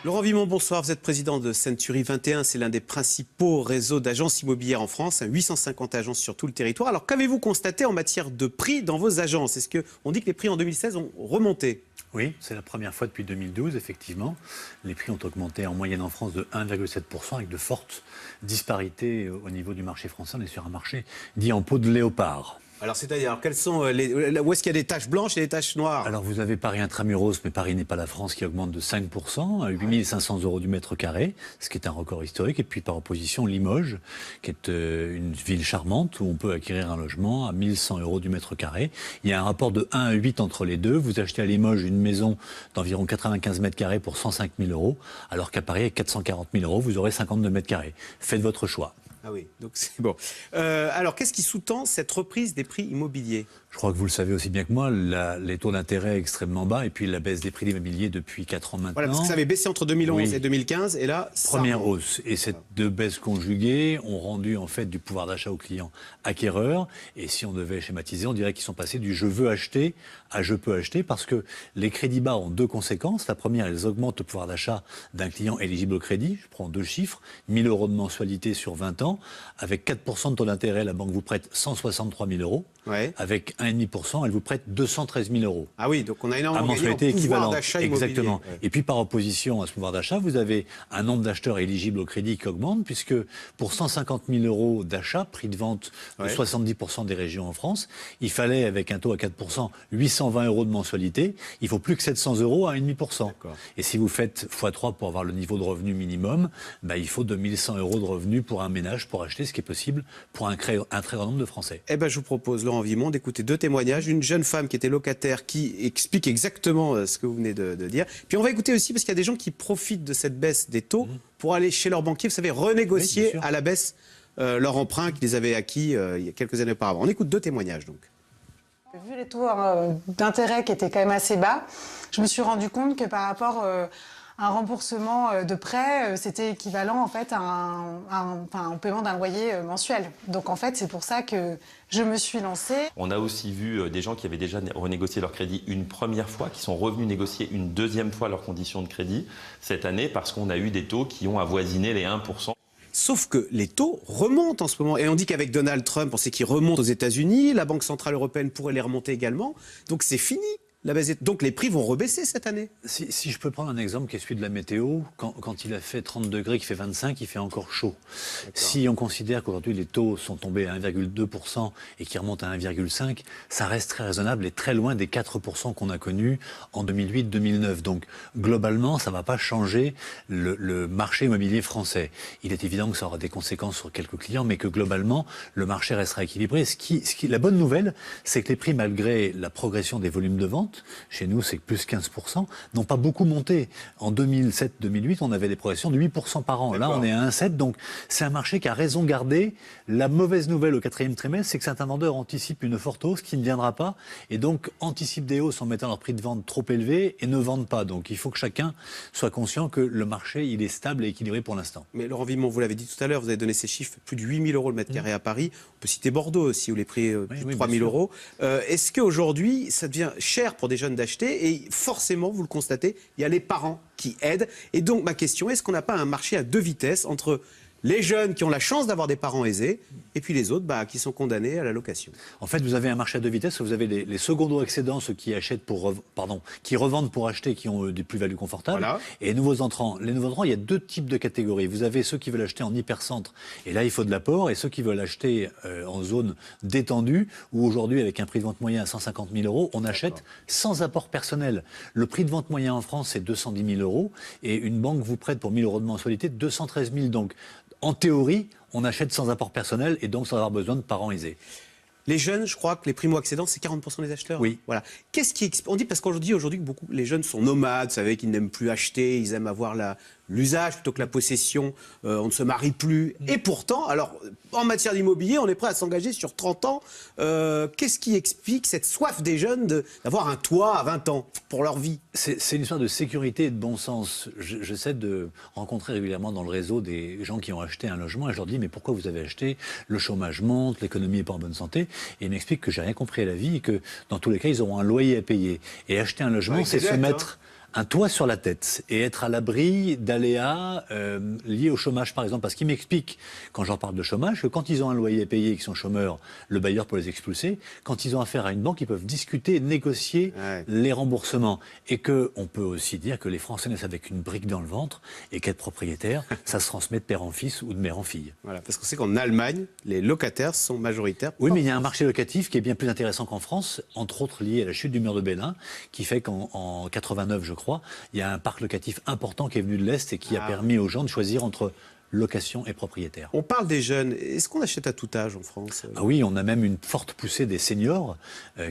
Laurent Vimont, bonsoir. Vous êtes président de Century 21. C'est l'un des principaux réseaux d'agences immobilières en France. 850 agences sur tout le territoire. Alors, qu'avez-vous constaté en matière de prix dans vos agences? Est-ce qu'on dit que les prix en 2016 ont remonté? Oui, c'est la première fois depuis 2012, effectivement. Les prix ont augmenté en moyenne en France de 1,7% avec de fortes disparités au niveau du marché français. On est sur un marché dit en peau de léopard. Alors, c'est-à-dire, quelles sont où est-ce qu'il y a des taches blanches et des taches noires? Alors, vous avez Paris intramuros, mais Paris n'est pas la France, qui augmente de 5% à 8 500 € du mètre carré, ce qui est un record historique. Et puis, par opposition, Limoges, qui est une ville charmante où on peut acquérir un logement à 1 100 € du mètre carré. Il y a un rapport de 1 à 8 entre les deux. Vous achetez à Limoges une maison d'environ 95 mètres carrés pour 105 000 €, alors qu'à Paris, avec 440 000 €, vous aurez 52 mètres carrés. Faites votre choix. Ah oui, donc c'est bon. Alors, qu'est-ce qui sous-tend cette reprise des prix immobiliers? Je crois que vous le savez aussi bien que moi, les taux d'intérêt extrêmement bas et puis la baisse des prix de l'immobilier depuis 4 ans maintenant. Voilà, parce que ça avait baissé entre 2011 et 2015, et là, première hausse. Et ces deux baisses conjuguées ont rendu en fait du pouvoir d'achat aux clients acquéreurs. Et si on devait schématiser, on dirait qu'ils sont passés du « je veux acheter » à « je peux acheter », parce que les crédits bas ont deux conséquences. La première, ils augmentent le pouvoir d'achat d'un client éligible au crédit. Je prends deux chiffres, 1 000 € de mensualité sur 20 ans. Avec 4% de taux d'intérêt, la banque vous prête 163 000 €. Ouais. Avec 1,5%, elle vous prête 213 000 €. Ah oui, donc on a énormément gagné en pouvoir d'achat immobilier. Exactement. Ouais. Et puis par opposition à ce pouvoir d'achat, vous avez un nombre d'acheteurs éligibles au crédit qui augmente, puisque pour 150 000 € d'achat, prix de vente de 70% des régions en France, il fallait, avec un taux à 4%, 820 € de mensualité. Il ne faut plus que 700 € à 1,5%. Et si vous faites x3 pour avoir le niveau de revenu minimum, il faut 2 100 € de revenus pour un ménage pour acheter, ce qui est possible pour un très grand nombre de Français. Eh ben, je vous propose, Laurent Vimont, d'écouter deux témoignages. Une jeune femme qui était locataire, qui explique exactement ce que vous venez de dire. Puis on va écouter aussi, parce qu'il y a des gens qui profitent de cette baisse des taux pour aller chez leur banquier, vous savez, renégocier à la baisse leur emprunt qu'ils avaient acquis il y a quelques années auparavant. On écoute deux témoignages, donc. Vu les taux d'intérêt qui étaient quand même assez bas, je me suis rendu compte que par rapport à un remboursement de prêt, c'était équivalent en fait au paiement d'un loyer mensuel. Donc en fait, c'est pour ça que je me suis lancée. On a aussi vu des gens qui avaient déjà renégocié leur crédit une première fois, qui sont revenus négocier une deuxième fois leurs conditions de crédit cette année parce qu'on a eu des taux qui ont avoisiné les 1%. Sauf que les taux remontent en ce moment. Et on dit qu'avec Donald Trump, on sait qu'ils remontent aux États-Unis. La Banque Centrale Européenne pourrait les remonter également. Donc c'est fini. Donc les prix vont rebaisser cette année. Si je peux prendre un exemple qui est celui de la météo, quand il a fait 30 degrés, qu'il fait 25, il fait encore chaud. Si on considère qu'aujourd'hui les taux sont tombés à 1,2% et qu'ils remontent à 1,5%, ça reste très raisonnable et très loin des 4% qu'on a connus en 2008-2009. Donc globalement, ça ne va pas changer le marché immobilier français. Il est évident que ça aura des conséquences sur quelques clients, mais que globalement, le marché restera équilibré. La bonne nouvelle, c'est que les prix, malgré la progression des volumes de vente, chez nous, c'est plus 15%, n'ont pas beaucoup monté. En 2007-2008, on avait des progressions de 8% par an. Là, on est à 1,7%. Donc, c'est un marché qui a raison gardé. La mauvaise nouvelle au quatrième trimestre, c'est que certains vendeurs anticipent une forte hausse qui ne viendra pas. Et donc, anticipent des hausses en mettant leur prix de vente trop élevé et ne vendent pas. Donc, il faut que chacun soit conscient que le marché, il est stable et équilibré pour l'instant. Mais Laurent Vimont, vous l'avez dit tout à l'heure, vous avez donné ces chiffres, plus de 8 000 € le mètre carré à Paris. On peut citer Bordeaux aussi, où les prix plus de 3 000 €. Est-ce qu'aujourd'hui, ça devient cher pour des jeunes d'acheter, et forcément, vous le constatez, il y a les parents qui aident. Et donc, ma question, est-ce qu'on n'a pas un marché à deux vitesses entre les jeunes qui ont la chance d'avoir des parents aisés et puis les autres qui sont condamnés à la location? En fait, vous avez un marché à deux vitesses. Vous avez les secondo-accédants, ceux qui achètent qui revendent pour acheter, qui ont des plus-values confortables. Voilà. Et les nouveaux entrants. Les nouveaux entrants, il y a deux types de catégories. Vous avez ceux qui veulent acheter en hypercentre, et là, il faut de l'apport, et ceux qui veulent acheter en zone détendue, où aujourd'hui, avec un prix de vente moyen à 150 000 €, on achète sans apport personnel. Le prix de vente moyen en France, c'est 210 000 €, et une banque vous prête pour 1 000 € de mensualité 213 000. Donc, en théorie, on achète sans apport personnel et donc sans avoir besoin de parents aisés. Les jeunes, je crois que les primo-accédants, c'est 40% des acheteurs. Oui. Voilà. Qu'est-ce qui on dit, parce qu'aujourd'hui, beaucoup les jeunes sont nomades, vous savez qu'ils n'aiment plus acheter, ils aiment avoir l'usage plutôt que la possession, on ne se marie plus. Et pourtant, alors, en matière d'immobilier, on est prêt à s'engager sur 30 ans. Qu'est-ce qui explique cette soif des jeunes d'avoir un toit à 20 ans pour leur vie? C'est une histoire de sécurité et de bon sens. J'essaie de rencontrer régulièrement dans le réseau des gens qui ont acheté un logement et je leur dis « mais pourquoi vous avez acheté? Le chômage monte, l'économie n'est pas en bonne santé ». Et ils m'expliquent que j'ai rien compris à la vie et que dans tous les cas, ils auront un loyer à payer. Et acheter un logement, c'est se mettre un toit sur la tête et être à l'abri d'aléas liés au chômage, par exemple. Parce qu'il m'explique, quand j'en parle de chômage, que quand ils ont un loyer à payer et qu'ils sont chômeurs, le bailleur peut les expulser. Quand ils ont affaire à une banque, ils peuvent discuter, négocier les remboursements. Et qu'on peut aussi dire que les Français naissent avec une brique dans le ventre et qu'être propriétaire, ça se transmet de père en fils ou de mère en fille. Voilà, parce qu'on sait qu'en Allemagne, les locataires sont majoritaires. Oui, mais il y a un marché locatif qui est bien plus intéressant qu'en France, entre autres lié à la chute du mur de Berlin, qui fait qu'en 89, je crois, il y a un parc locatif important qui est venu de l'Est et qui a permis aux gens de choisir entre location et propriétaire. On parle des jeunes. Est-ce qu'on achète à tout âge en France? Ah oui, on a même une forte poussée des seniors,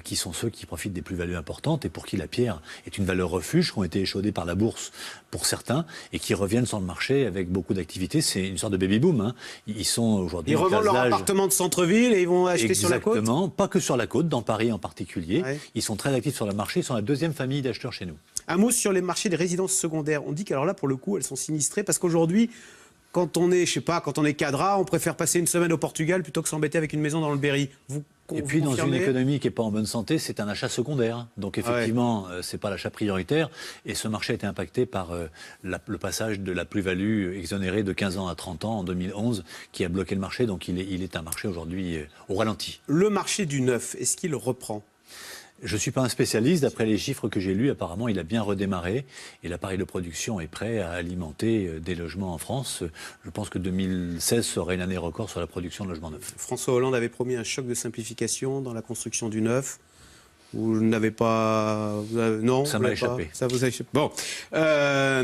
qui sont ceux qui profitent des plus-values importantes et pour qui la pierre est une valeur refuge, qui ont été échaudés par la bourse pour certains et qui reviennent sur le marché avec beaucoup d'activité. C'est une sorte de baby-boom. Hein. Ils sont aujourd'hui... Ils revendent leur appartement de centre-ville et ils vont acheter sur la côte? Exactement, pas que sur la côte, dans Paris en particulier. Ouais. Ils sont très actifs sur le marché, ils sont la deuxième famille d'acheteurs chez nous. Un mot sur les marchés des résidences secondaires. On dit qu'alors là, pour le coup, elles sont sinistrées parce qu'aujourd'hui, quand on est, je sais pas, quand on est cadra, on préfère passer une semaine au Portugal plutôt que s'embêter avec une maison dans le Berry. Et puis, dans une économie qui n'est pas en bonne santé, c'est un achat secondaire. Donc, effectivement, c'est pas l'achat prioritaire. Et ce marché a été impacté par le passage de la plus-value exonérée de 15 ans à 30 ans en 2011, qui a bloqué le marché. Donc, il est un marché aujourd'hui au ralenti. Le marché du neuf, est-ce qu'il reprend? Je ne suis pas un spécialiste. D'après les chiffres que j'ai lus, apparemment, il a bien redémarré. Et l'appareil de production est prêt à alimenter des logements en France. Je pense que 2016 sera une année record sur la production de logements neufs. François Hollande avait promis un choc de simplification dans la construction du neuf. Vous n'avez pas... Non, ça m'a échappé. Ça vous a échappé. Bon. Ah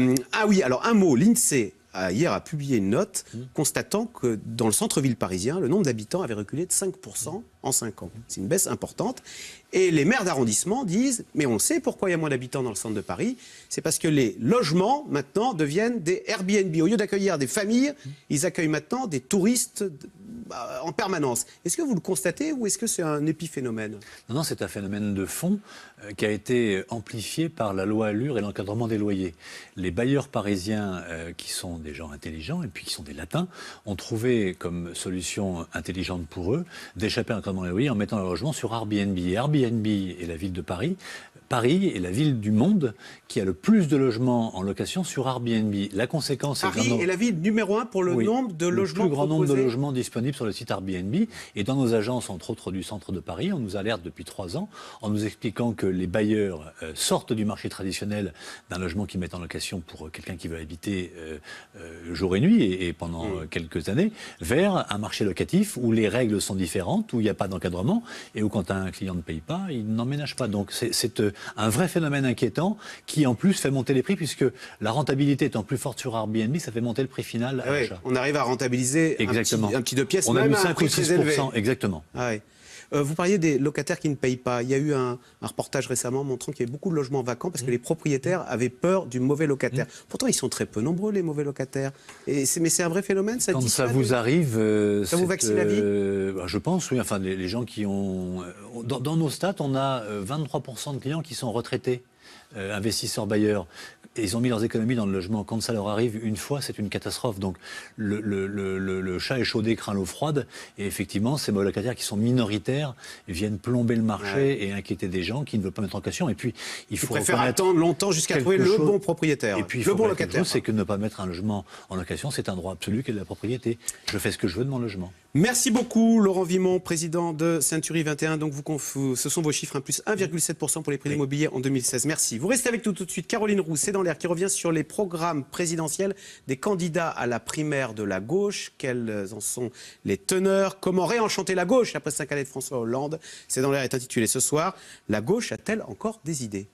oui, alors un mot. L'INSEE hier a publié une note constatant que dans le centre-ville parisien, le nombre d'habitants avait reculé de 5% en 5 ans. C'est une baisse importante. Et les maires d'arrondissement disent, mais on sait pourquoi il y a moins d'habitants dans le centre de Paris, c'est parce que les logements, maintenant, deviennent des Airbnb. Au lieu d'accueillir des familles, ils accueillent maintenant des touristes en permanence. Est-ce que vous le constatez ou est-ce que c'est un épiphénomène? Non, c'est un phénomène de fond qui a été amplifié par la loi Allure et l'encadrement des loyers. Les bailleurs parisiens, qui sont des gens intelligents et puis qui sont des latins, ont trouvé comme solution intelligente pour eux d'échapper à l'encadrement des loyers en mettant leur logement sur Airbnb. Airbnb est la ville de Paris. Paris est la ville du monde qui a le plus de logements en location sur Airbnb. La conséquence Paris est la ville numéro 1 pour le nombre de logements proposés. Le plus grand nombre de logements disponibles sur le site Airbnb. Et dans nos agences, entre autres du centre de Paris, on nous alerte depuis 3 ans en nous expliquant que les bailleurs sortent du marché traditionnel d'un logement qu'ils mettent en location pour quelqu'un qui veut habiter jour et nuit et pendant quelques années, vers un marché locatif où les règles sont différentes, où il n'y a pas d'encadrement et où quand un client ne paye pas, il n'emménage pas. Donc c'est un vrai phénomène inquiétant qui en plus fait monter les prix puisque la rentabilité étant plus forte sur Airbnb, ça fait monter le prix final à l'achat. On arrive à rentabiliser un petit 2 pièces, on même a mis à un 5 prix ou très 6%, élevé. exactement. Ah ouais. Vous parliez des locataires qui ne payent pas. Il y a eu un reportage récemment montrant qu'il y avait beaucoup de logements vacants parce que les propriétaires avaient peur du mauvais locataire. Pourtant, ils sont très peu nombreux, les mauvais locataires. Mais c'est un vrai phénomène, ça? Quand ça vous arrive... ça vous vaccine la vie? Je pense, oui. Enfin, les gens qui ont... Dans nos stats, on a 23% de clients qui sont retraités, investisseurs bailleurs. Et ils ont mis leurs économies dans le logement. Quand ça leur arrive une fois, c'est une catastrophe. Donc le chat échaudé craint l'eau froide. Et effectivement, ces mauvais locataires qui sont minoritaires viennent plomber le marché et inquiéter des gens qui ne veulent pas mettre en location. Et puis, il faut préfèrent attendre longtemps jusqu'à trouver le bon propriétaire. Et puis, le bon locataire. C'est que ne pas mettre un logement en location, c'est un droit absolu qu'est la propriété. Je fais ce que je veux de mon logement. Merci beaucoup, Laurent Vimont, président de Century 21. Donc, ce sont vos chiffres, plus 1,7% pour les prix immobiliers en 2016. Merci. Vous restez avec nous tout de suite. Caroline Roux, c'est dans l'air, qui revient sur les programmes présidentiels des candidats à la primaire de la gauche. Quels en sont les teneurs? Comment réenchanter la gauche après 5 années de François Hollande? C'est dans l'air est intitulé ce soir. La gauche a-t-elle encore des idées?